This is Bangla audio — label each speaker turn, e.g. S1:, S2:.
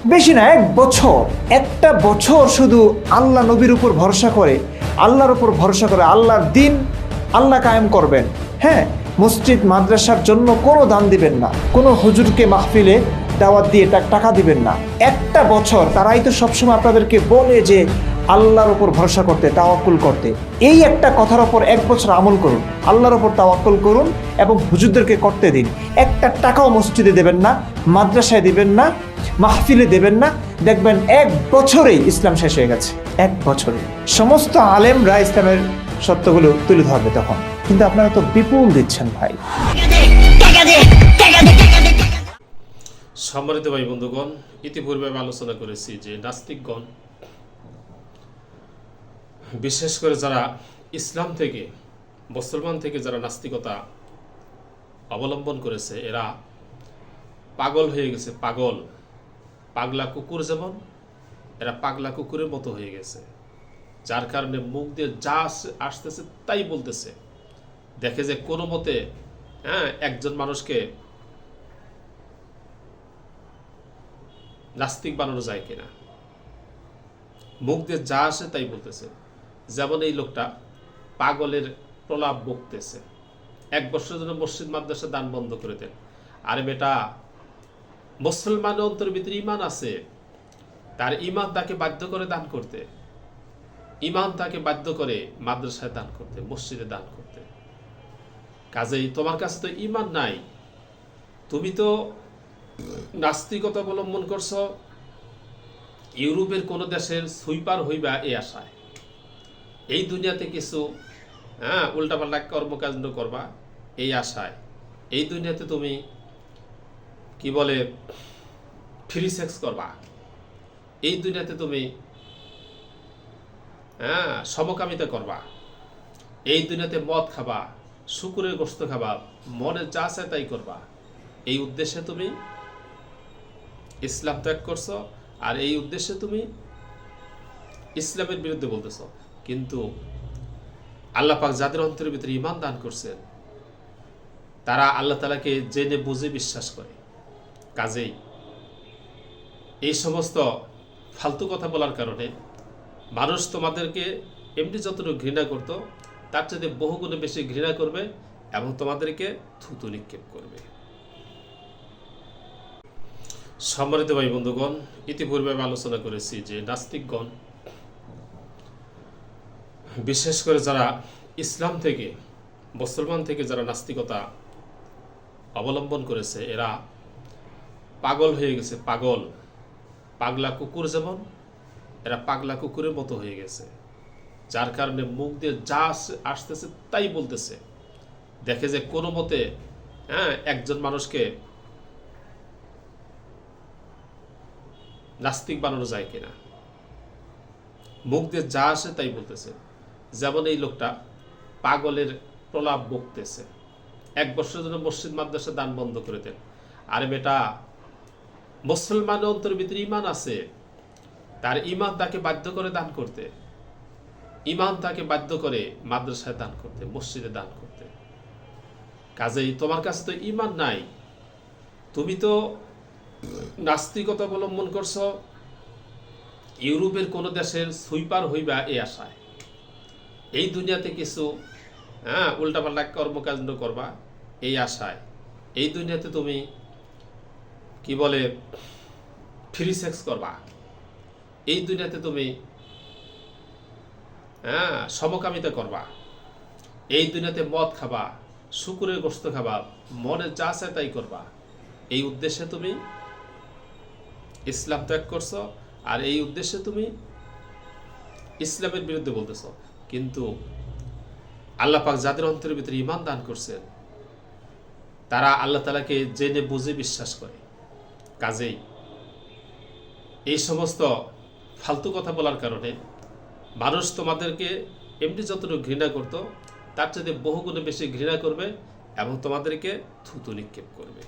S1: বেশি না, 1 বছর। একটা বছর শুধু আল্লাহ নবীর উপর ভরসা করে, আল্লাহর উপর ভরসা করে আল্লাহর দিন আল্লাহ কায়েম করবেন। হ্যাঁ, মসজিদ মাদ্রাসার জন্য কোনো দান দিবেন না, কোনো হুজুরকে মাহফিলে দাওয়াত দিয়ে টাকা দিবেন না। একটা বছর। তারাই তো সবসময় আপনাদেরকে বলে যে আল্লাহর উপর ভরসা করতে, তাওয়াক্কুল করতে। এই একটা কথার ওপর 1 বছর আমল করুন, আল্লাহর উপর তাওয়াক্কুল করুন এবং হুজুরদেরকে করতে দিন। একটা টাকাও মসজিদে দেবেন না, মাদ্রাসায় দিবেন না, মাহফিলে দেবেন না। দেখবেন 1 বছরেই ইসলাম শেষ হয়ে গেছে। 1 বছরে সমস্ত আলেমরা ইসলামের সত্যগুলো তুলে ধরবে তখন। কিন্তু আপনারা তো বিপুল দিচ্ছেন ভাই।
S2: সম্মানিত ভাই বন্ধুগণ, ইতিপূর্বে আমি আলোচনা করেছি যে নাস্তিকগণ, বিশেষ করে যারা ইসলাম থেকে, মুসলমান থেকে যারা নাস্তিকতা অবলম্বন করেছে, এরা পাগল হয়ে গেছে। পাগলা কুকুর যেমন, এরা পাগলা কুকুরের মতো হয়ে গেছে। যার কারণে মুখ দিয়ে যা আসতেছে তাই বলতেছে। দেখে যে কোনো মতে একজন মানুষকে নাস্তিক বানানো যায় কিনা। মুখ দিয়ে যা আসে তাই বলতেছে। যেমন এই লোকটা পাগলের প্রলাপ বকতেছে। 1 বছরের জন্য মসজিদ মাদ্রাসা দান বন্ধ করে দেন। আরে বেটা, মুসলমানের অন্তরের ভিতরে ইমান আছে, তার ইমান তাকে বাধ্য করে দান করতে, ইমান তাকে বাধ্য করে মাদ্রাসায় দান করতে, মসজিদে দান করতে। কাজেই তোমার কাছে তো ইমান নাই, তুমি তো নাস্তিকতা অবলম্বন করছো ইউরোপের কোন দেশের সুইপার হইবা এই আশায়। এই দুনিয়াতে কিছু উল্টাপাল্টা কর্মকাণ্ড করবা এই আশায়। এই দুনিয়াতে তুমি কি বলে ফ্রি সেক্স করবা, এই দুনিয়াতে তুমি সমকামিতা করবা, এই দুনিয়াতে মদ খাবা, শুকুরের গোশত খাবা, মনে যা চায় তাই করবা। এই উদ্দেশ্যে তুমি ইসলাম ত্যাগ করছো, আর এই উদ্দেশ্যে তুমি ইসলামের বিরুদ্ধে বলতেছো। কিন্তু আল্লাহ পাক যাদের অন্তরের ভিতরে ঈমান দান করছেন, তারা আল্লাহ তাআলাকে জেনে বুঝে বিশ্বাস করে। কাজেই এই সমস্ত ফালতু কথা বলার কারণে মানুষ তোমাদেরকে এমনি যতটুকু ঘৃণা করতো তার চাইতে বহুগুণে বেশি ঘৃণা করবে এবং তোমাদেরকে থুতু নিক্ষেপ করবে। সম্মানিত ভাই বন্ধুগণ, ইতিপূর্বে আমি আলোচনা করেছি যে নাস্তিকগণ, বিশেষ করে যারা ইসলাম থেকে, মুসলমান থেকে যারা নাস্তিকতা অবলম্বন করেছে, এরা পাগল হয়ে গেছে। পাগলা কুকুর যেমন, এরা পাগলা কুকুরের মতো হয়ে গেছে। যার কারণে মুখ দিয়ে যা আসতেছে তাই বলতেছে। দেখে যে কোনো মতে একজন মানুষকে নাস্তিক বানানো যায় কিনা। মুখ দিয়ে যা আসে তাই বলতেছে। যেমন এই লোকটা পাগলের প্রলাপ বকতেছে। 1 বছরের জন্য মসজিদ মাদ্রাসা দান বন্ধ করে দেন। আরে বেটা, মুসলমানের অন্তরের ভিতরে ইমান আছে, তার ইমান তাকে বাধ্য করে দান করতে, ইমান তাকে বাধ্য করে মাদ্রাসায় দান করতে, মসজিদে দান করতে। কাজেই তোমার কাছে তো ইমান নাই, তুমি তো নাস্তিকতা অবলম্বন করছো ইউরোপের কোন দেশের সুইপার হইবা এই আশায়। এই দুনিয়াতে কিছু উল্টাপাল্টা কর্মকাণ্ড করবা এই আশায়। এই দুনিয়াতে তুমি কি বলে ফ্রি সেক্স করবা, এই দুনিয়াতে তুমি সমকামিতা করবা, এই দুনিয়াতে মদ খাবা, শুকুরের গোশত খাবা, মনে যা চায় তাই করবা। এই উদ্দেশ্যে তুমি ইসলাম ত্যাগ করছো, আর এই উদ্দেশ্যে তুমি ইসলামের বিরুদ্ধে বলতেছ। কিন্তু আল্লাহ পাক যাদের অন্তরের ভিতরে ঈমান দান করছেন, তারা আল্লাহ তাআলাকে জেনে বুঝে বিশ্বাস করে। কাজেই এই সমস্ত ফালতু কথা বলার কারণে মানুষ তোমাদেরকে এমনি যতটুকু ঘৃণা করতো তার চাইতে বহুগুণে বেশি ঘৃণা করবে এবং তোমাদেরকে থুতু নিক্ষেপ করবে।